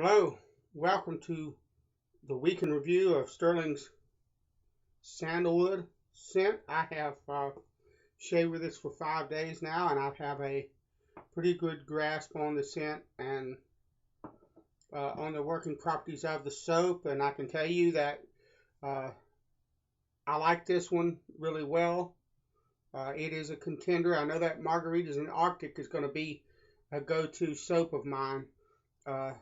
Hello, welcome to the week in review of Stirling's Sandalwood scent. I have shaved with this for 5 days now, and I have a pretty good grasp on the scent and on the working properties of the soap. And I can tell you that uh, I like this one really well. It is a contender. I know that Margaritas in the Arctic is going to be a go-to soap of mine. Uh,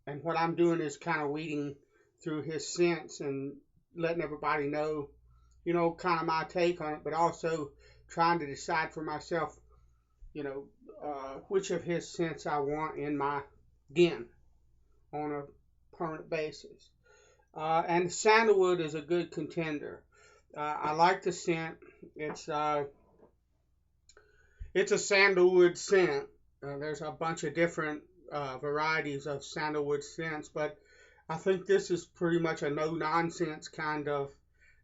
and what I'm doing is kind of weeding through his scents and letting everybody know, kind of my take on it, but also trying to decide for myself, you know, which of his scents I want in my den on a permanent basis. And Sandalwood is a good contender. I like the scent. It's uh, it's a sandalwood scent. There's a bunch of different varieties of sandalwood scents, but I think this is pretty much a no nonsense kind of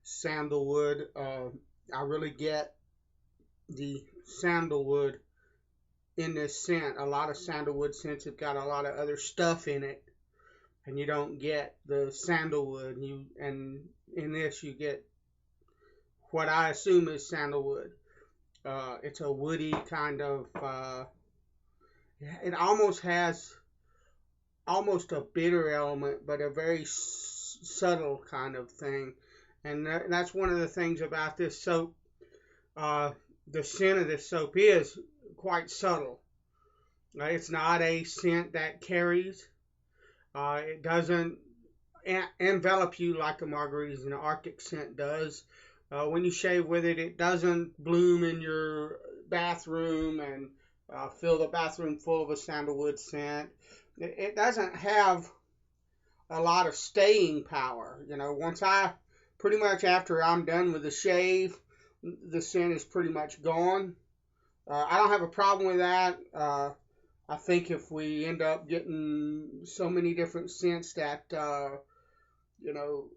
sandalwood. I really get the sandalwood in this scent. A lot of sandalwood scents have got a lot of other stuff in it, and you don't get the sandalwood. And in this you get what I assume is sandalwood. It's a woody kind of. It almost has almost a bitter element, but a very subtle kind of thing. And that's one of the things about this soap. Uh, the scent of this soap is quite subtle. It's not a scent that carries. It doesn't envelop you like a Margaritas in the Arctic scent does. When you shave with it, it doesn't bloom in your bathroom and fill the bathroom full of a sandalwood scent. It doesn't have a lot of staying power. Once pretty much after I'm done with the shave, the scent is pretty much gone. I don't have a problem with that. I think if we end up getting so many different scents that, you know,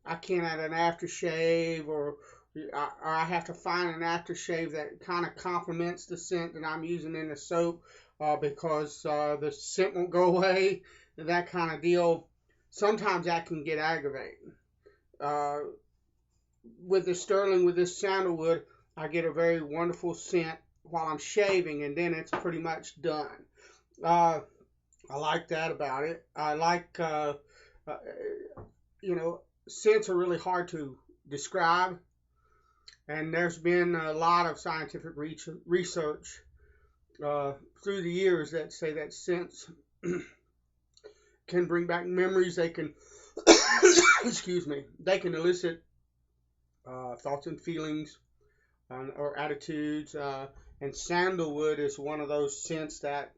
I can't add an aftershave or I have to find an aftershave that kind of complements the scent that I'm using in the soap because the scent won't go away, that kind of deal. Sometimes that can get aggravating. Uh, with the Stirling, with this sandalwood, I get a very wonderful scent while I'm shaving, and then it's pretty much done. Uh, I like that about it. I like, uh, scents are really hard to describe, and there's been a lot of scientific research through the years that say that scents can bring back memories. They can, excuse me, they can elicit thoughts and feelings or attitudes. And sandalwood is one of those scents that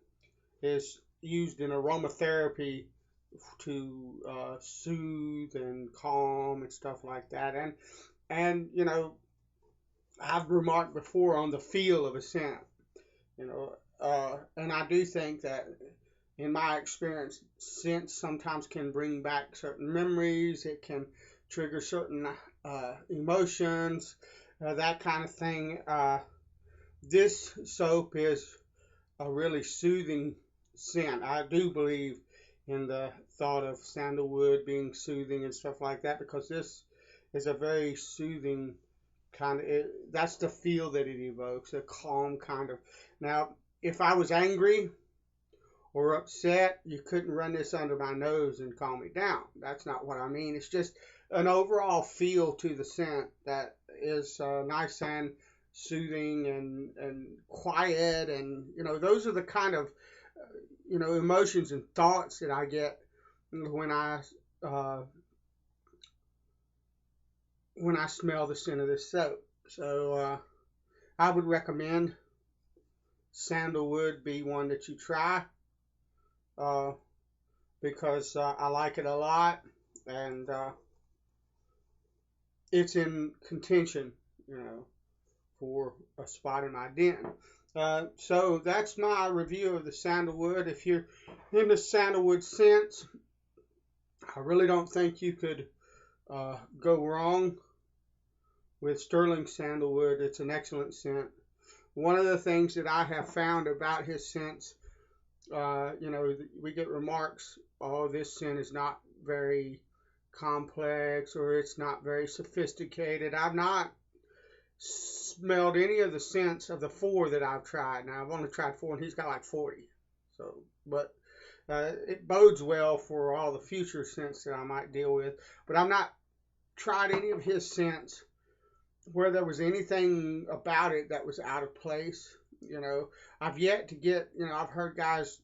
is used in aromatherapy to soothe and calm and stuff like that. And I've remarked before on the feel of a scent. And I do think that in my experience, scents sometimes can bring back certain memories. It can trigger certain emotions, that kind of thing. This soap is a really soothing scent. I do believe in the thought of sandalwood being soothing and stuff like that because this is a very soothing kind of. That's the feel that it evokes, a calm kind of. Now, if I was angry or upset, you couldn't run this under my nose and calm me down. That's not what I mean. It's just an overall feel to the scent that is nice and soothing and quiet, and those are the kind of emotions and thoughts that I get when uh, I smell the scent of this soap. So I would recommend sandalwood be one that you try uh, because I like it a lot, and it's in contention, for a spot in my den. So that's my review of the sandalwood. If you're into sandalwood scents, I really don't think you could go wrong with Stirling sandalwood. It's an excellent scent. One of the things that I have found about his scents You know, we get remarks, oh, this scent is not very complex or it's not very sophisticated. I've not smelled any of the scents of the 4 that I've tried. Now, I've only tried 4 and he's got like 40. So, but it bodes well for all the future scents that I might deal with. But I've not tried any of his scents where there was anything about it that was out of place. You know, I've yet to get, you know, I've heard guys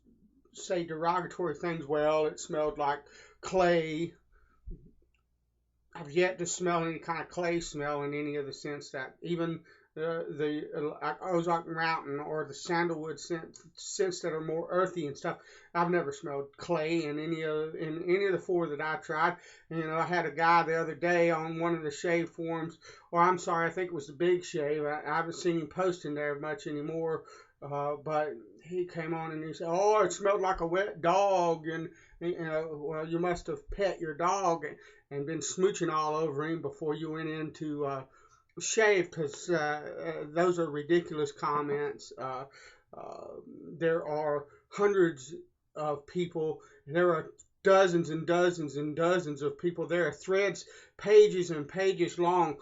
say derogatory things. Well, it smelled like clay. I've yet to smell any kind of clay smell in any of the scents that even the Ozark Mountain or the Sandalwood scents that are more earthy and stuff. I've never smelled clay in any of the 4 that I tried. And, you know, I had a guy the other day on one of the shave forums, or I'm sorry, I think it was the Big Shave. I haven't seen him posting there much anymore, but he came on and he said, "Oh, it smelled like a wet dog," and you know, well, you must have pet your dog and been smooching all over him before you went into shave, because those are ridiculous comments. There are hundreds of people. There are dozens and dozens and dozens of people. There are threads, pages and pages long,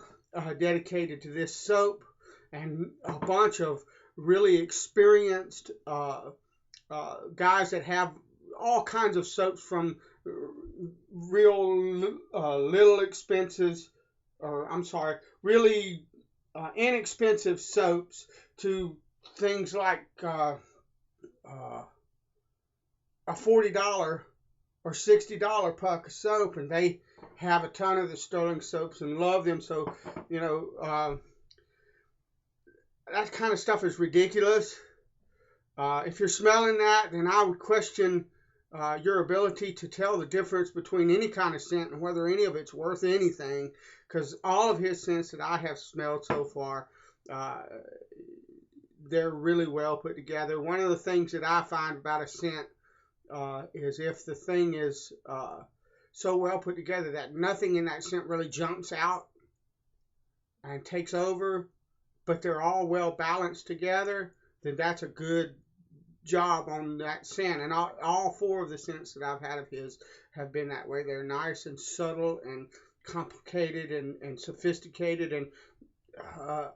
dedicated to this soap, and a bunch of really experienced guys that have all kinds of soaps, from real little expenses, or I'm sorry, really inexpensive soaps, to things like a $40 or $60 puck of soap, and they have a ton of the Stirling soaps and love them. So, you know, that kind of stuff is ridiculous. If you're smelling that, then I would question your ability to tell the difference between any kind of scent and whether any of it's worth anything, because all of his scents that I have smelled so far, they're really well put together. One of the things that I find about a scent is if the thing is so well put together that nothing in that scent really jumps out and takes over, but they're all well balanced together, then that's a good job on that scent. And all 4 of the scents that I've had of his have been that way. They're nice and subtle and complicated and sophisticated, and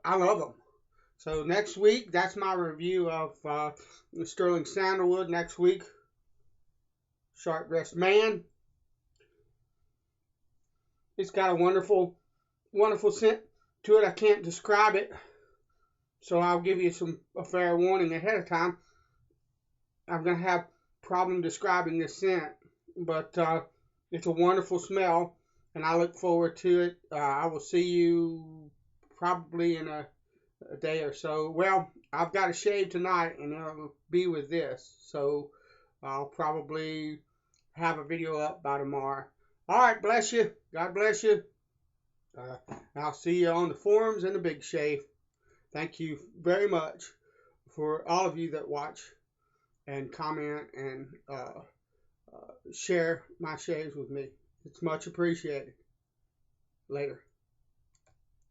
I love them. So next week, that's my review of the Stirling Sandalwood. Next week, Sharp Dressed Man. It's got a wonderful, wonderful scent to it. I can't describe it, so I'll give you a fair warning ahead of time. I'm going to have problem describing this scent, but it's a wonderful smell, and I look forward to it. I will see you probably in a day or so. Well, I've got a shave tonight, and it'll be with this, so I'll probably have a video up by tomorrow. All right, bless you. God bless you. I'll see you on the forums and the Big Shave. Thank you very much for all of you that watch and comment and share my shaves with me. It's much appreciated. Later.